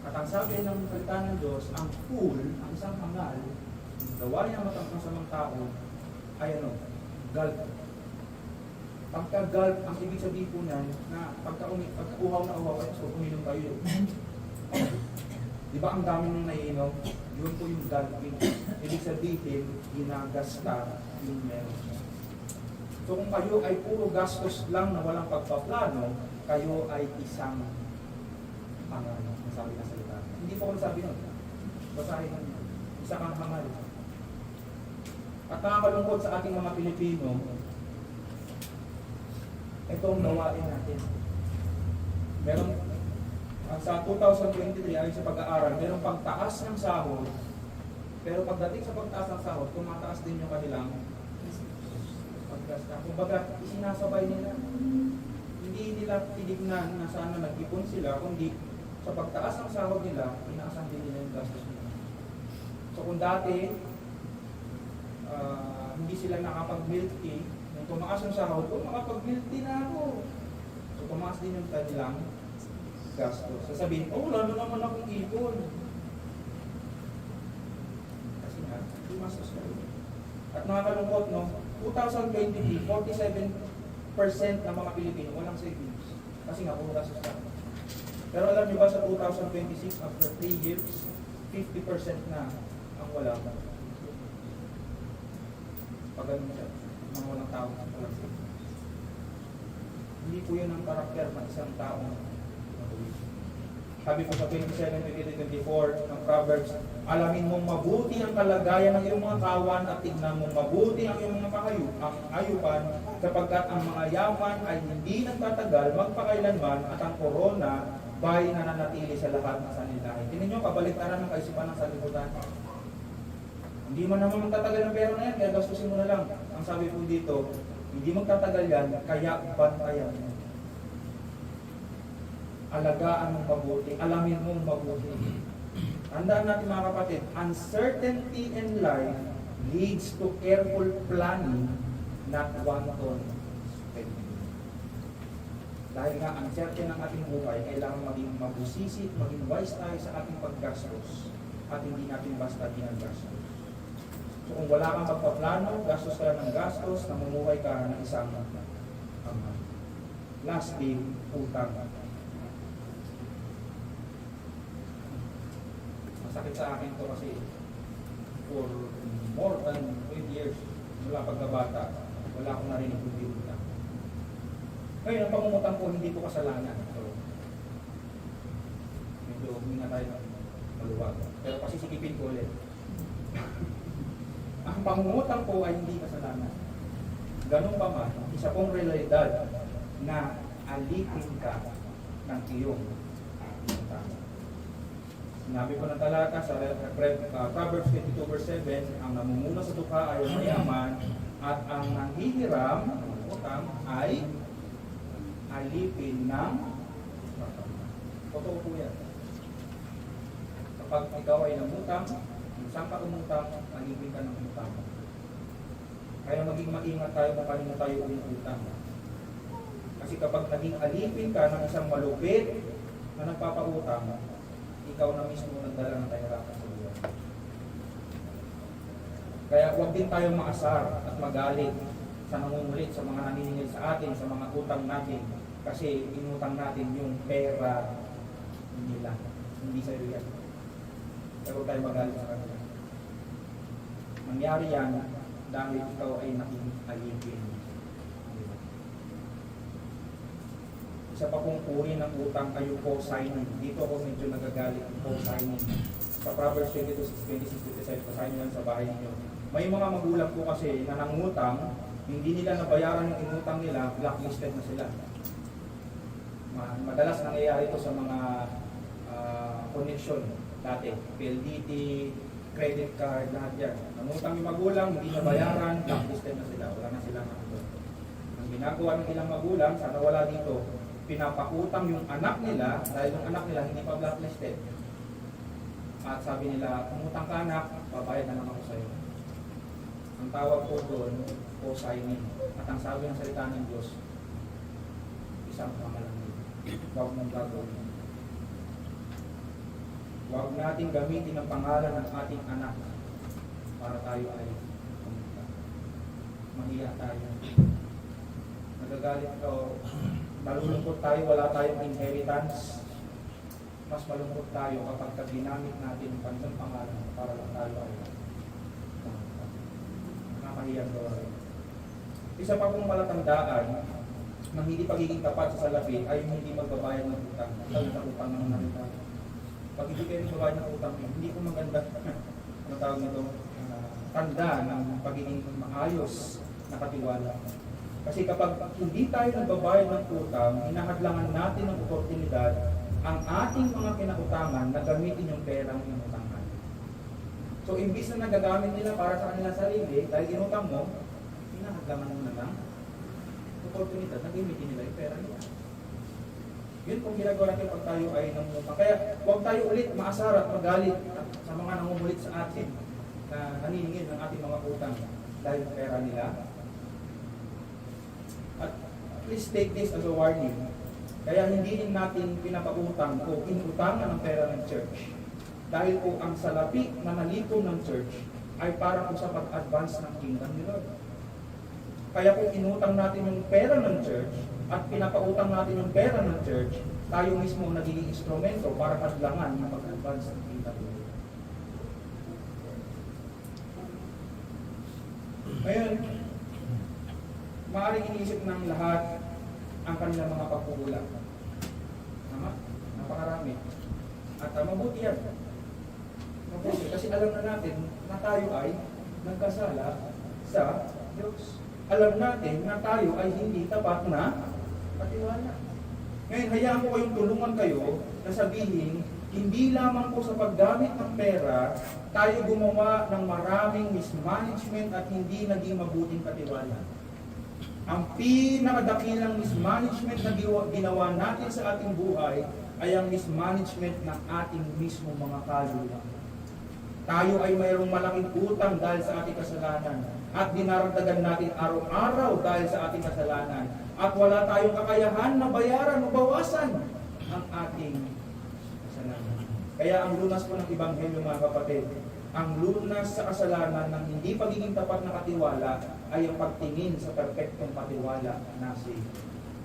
At ang sabi ng salita ng Diyos, ang fool, ang isang hangal, gawain ng masamang tao, ay gulp. Pagka-gulp, ang ibig sabihin po niyan, na pagka-uhaw na uhaw, so uminom tayo. Di ba ang dami nung naiinom? Yun po yung gulping. Ibig sabihin, ginagasta yung meron. So kung kayo ay puro gastos lang na walang pagpaplano, kayo ay isang hangal. Sabi na salita. Hindi po ako sabi nun. Basahin nun. Isa kang hangal. At nakakalungkot sa ating mga Pilipino, itong gawain natin. Meron, sa 2023 ay sa pag-aaral, merong pagtaas ng sahod, pero pagdating sa pagtaas ng sahod, tumataas din yung kanilang paggasta. Kumbaga, isinasabay nila. Hindi nila tinignan na sana nag-ipon sila, kundi sa pagtaas ng sahod nila, inaasahan din nila yung gastos nila. So kung dati, hindi sila nakapag-milk tea, nung tumaas yung sahod, makapag-milk tea na ako. So tumaas din yung kanilang gastos. Sasabihin, wala na naman akong ipon. Kasi nga, tumastos ka rin. At nakakalungkot, no? 2023, 47% ng mga Pilipino walang savings. Kasi nga, puro gastos ka. Pero alam niyo ba sa 2026, after 3 years, 50% na ang wala. Pag ganun siya, mga walang tao. Hindi po yun ang karakter ng isang tao. Sabi po sa 27-24 ng Proverbs, alamin mong mabuti ang kalagayan ng iyong mga kawan at tignan mong mabuti ang iyong mga ayupan, sapagkat ang mga yaman ay hindi nagtatagal magpakailanman at ang korona ba'y nananatili sa lahat ng sanlibutan. Tingnan nyo, kabaliktaran ng kaisipan ng sanlibutan. Hindi man naman magtatagal ng pera na yan, kaya gastusin mo na lang. Ang sabi po dito, hindi magtatagal yan, kaya bantayan mo. Alagaan mong mabuti, alamin mong mabuti. Tandaan natin mga kapatid, uncertainty in life leads to careful planning, not wanton spending. Dahil nga, uncertain ang ating buhay, kailangan maging mabusisi, maging wise tayo sa ating paggastos at hindi natin basta ginagastos. So kung wala kang magpaplano, gastos ka ng gastos, namumuhay ka ng isang lastly, utang. Masakit sa akin to kasi for more than 20 years, mula pagkabata, wala akong narinig kung di utang. Ngayon, ang pangungutang po, hindi po kasalanan. So, medyo huwag na tayo maluwag. Pero pasisikipin ko ulit. Ang pangungutang po ay hindi kasalanan. Ganun pa man, isa pong realidad na alipin ka ng iyong utang. Sinabi ko ng talata sa Proverbs 22 verse 7, ang namumuna sa dukha ay mayaman at ang nanghihiram ng utang ay alipin ng Totoo po yan. Kapag ikaw ay namutang, kung saan ka umutang, alipin ka ng utang. Kaya maging maingat tayo kung kanino tayo umutang. Kasi kapag naging alipin ka ng isang malupit na nagpapautang, ikaw na mismo nagdala ng kahirapan sa buhay. Kaya huwag din tayong maasar at magalit sa nangungulit, sa mga naniningil sa atin, sa mga utang natin. Kasi inutang natin yung pera nila, hindi sa iyo yan. Pero tayo magalit sa kanila. Nangyari yan dahil ikaw ay naging alipin. Isa pa pong uri ng utang ay yung co-signing. Dito ako medyo nagagalit ng co-signing. Sa Proverbs 26-27, pasahin nyo lang sa bahay ninyo. May mga magulang po kasi na nangutang, hindi nila nabayaran yung inutang nila, blacklisted na sila. Madalas nangyayari ito sa mga connection dati. PLDT, credit card, lahat yan. Nangutang yung magulang, hindi nabayaran, blacklisted na sila. Wala na silang ano. Ang ginagawa ng ilang magulang, sana wala dito, pinapakutang yung anak nila dahil yung anak nila hindi pa blacklisted. At sabi nila, umutang ka anak, babayad na lang ako sa'yo. Ang tawag po doon, co-signing. At ang sabi ng salita ng Diyos, isang pangalan. Huwag mong gagawin. Huwag natin gamitin ang pangalan ng ating anak para tayo ay umutang. Mahiya tayo. Nagagalit o malulungkot tayo, wala tayong inheritance. Mas malungkot tayo kapag ginamit natin ang kanilang pangalan para lang tayo ay nakakahiyang gawain. Isa pa pong malatandaan ng hindi pagiging tapat sa salapi ay hindi magbabayad ng utang. Dahil sa utang naman natin tayo. Pag hindi kayo magbabayad ng utang, hindi ko maganda. Ano tawag nito? Tanda ng pagiging maayos na katiwala. Kasi kapag hindi tayo nagbabayad ng utang, hinahadlangan natin ng oportunidad ang ating mga kinautangan na gamitin yung perang inutangan. So, imbis na nagagamit nila para sa kanilang sarili, dahil inutang mo, hinahadlangan mo na lang oportunidad na gamitin nila yung pera nila. Yun kung ginagawa natin pag tayo ay nangungutang. Kaya huwag tayo ulit maasar at magalit sa mga nangungulit sa atin na naniningil ng ating mga utang dahil pera nila. At please take this as a warning. Kaya hindi din natin pinapautang o inutangan ang pera ng church. Dahil po ang salapi na nalikom ng church ay para po sa pag-advance ng kingdom ni Lord. Kaya kung inutang natin yung pera ng church at pinapautang natin yung pera ng church, tayo mismo nagiging instrumento para hadlangan ng pag-advance ng kingdom ni Lord. Ngayon, maaaring iniisip ng lahat ang kanilang mga pagkukulang. Tama? Napakarami. At mabuti yan. Mabuti. Kasi alam na natin na tayo ay nagkasala sa Diyos. Alam natin na tayo ay hindi tapat na katiwala. Ngayon, hayaan ko kayong tulungan kayo na sabihin, hindi lamang po sa paggamit ng pera, tayo gumawa ng maraming mismanagement at hindi naging mabuting katiwala. Ang pinakadakilang mismanagement na ginawa natin sa ating buhay ay ang mismanagement ng ating mismo mga kaluluwa. Tayo ay mayroong malaking utang dahil sa ating kasalanan at dinaragdagan natin araw-araw dahil sa ating kasalanan at wala tayong kakayahan na bayaran o bawasan ang ating kasalanan. Kaya ang lunas po ng Ebanghelyo mga kapatid, ang lunas sa kasalanan ng hindi pagiging tapat na katiwala ay ang pagtingin sa perpektong katiwala na si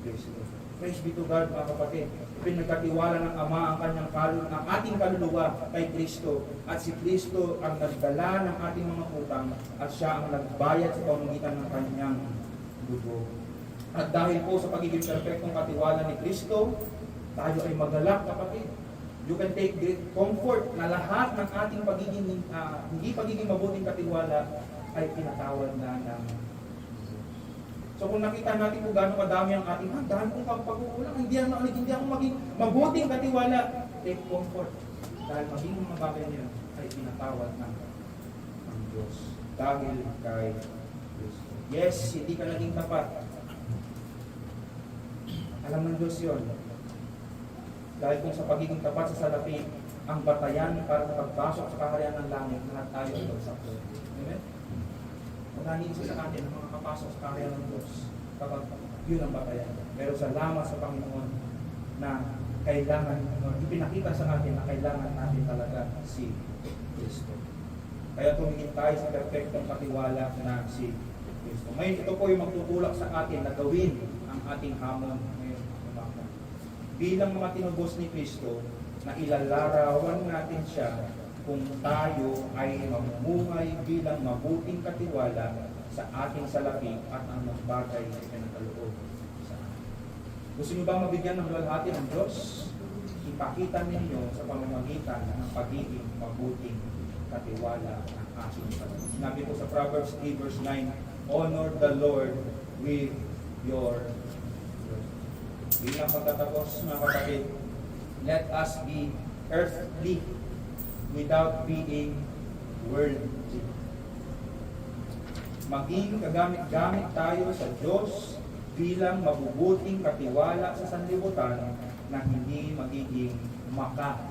Kristo. Praise be to God mga kapatid. Pinagkatiwala ng Ama ang ating kaluluwa kay Kristo at si Kristo ang nagdala ng ating mga utang at siya ang nagbayad sa pamamagitan ng kanyang dugo. At dahil po sa pagiging perpektong katiwala ni Kristo, tayo ay magalak kapatid. You can take great comfort na lahat ng ating hindi pagiging mabuting katiwala ay pinatawad na ng So kung nakita natin kung gaano kadami ang ating dahil kung pagkukulang, hindi ako maging mabuting katiwala, take comfort. Dahil maging mga bagay niya ay pinatawad ng Diyos. Dahil kay Kristo. Yes, hindi ka naging tapat. Alam ng Diyos yun. Dahil kung sa pagiging tapat sa salapi, ang batayan para sa pagpasok sa kaharian ng langit, lahat tayo ay bagsak. Amen? Wala ni isa sa atin ang mga kapasok sa kaharian ng Diyos kapag yun ang batayan. Pero salamat sa Panginoon na kailangan, ipinakita sa atin na kailangan natin talaga si Kristo. Kaya tumingin tayo sa perfectong katiwala na si Kristo. Ngayon, ito po yung magtutulak sa atin na gawin ang ating hamon ngayon. Bilang mga tinubos ni Kristo, na ilalarawan natin siya kung tayo ay mamumuhay bilang mabuting katiwala sa ating salapi at ang mga bagay na pinagkaloob sa atin. Gusto niyo ba mabigyan ng luwalhati ng Diyos? Ipakita ninyo sa pamamagitan ng pagiging mabuting katiwala ng ating salapi. Sinabi po sa Proverbs 3 verse 9, honor the Lord with your life. Bilang magtatapos mga kapatid, let us be earthly without being worldly. Maging kagamit-gamit tayo sa Diyos bilang mabubuting katiwala sa sanlibutan na hindi magiging maka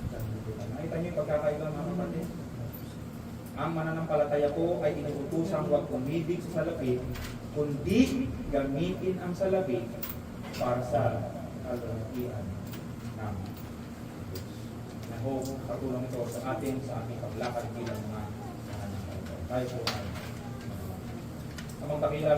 sanlibutan. Nakita niyo yung pagkakaiba mga kapatid? Ang mananampalataya ko ay inuutosang huwag umibig sa salapi, kundi gamitin ang salapi para sa kalalakihan namin. I hope katulong ito sa atin sa aming paglakad bilang mga tayo po ay amang dakila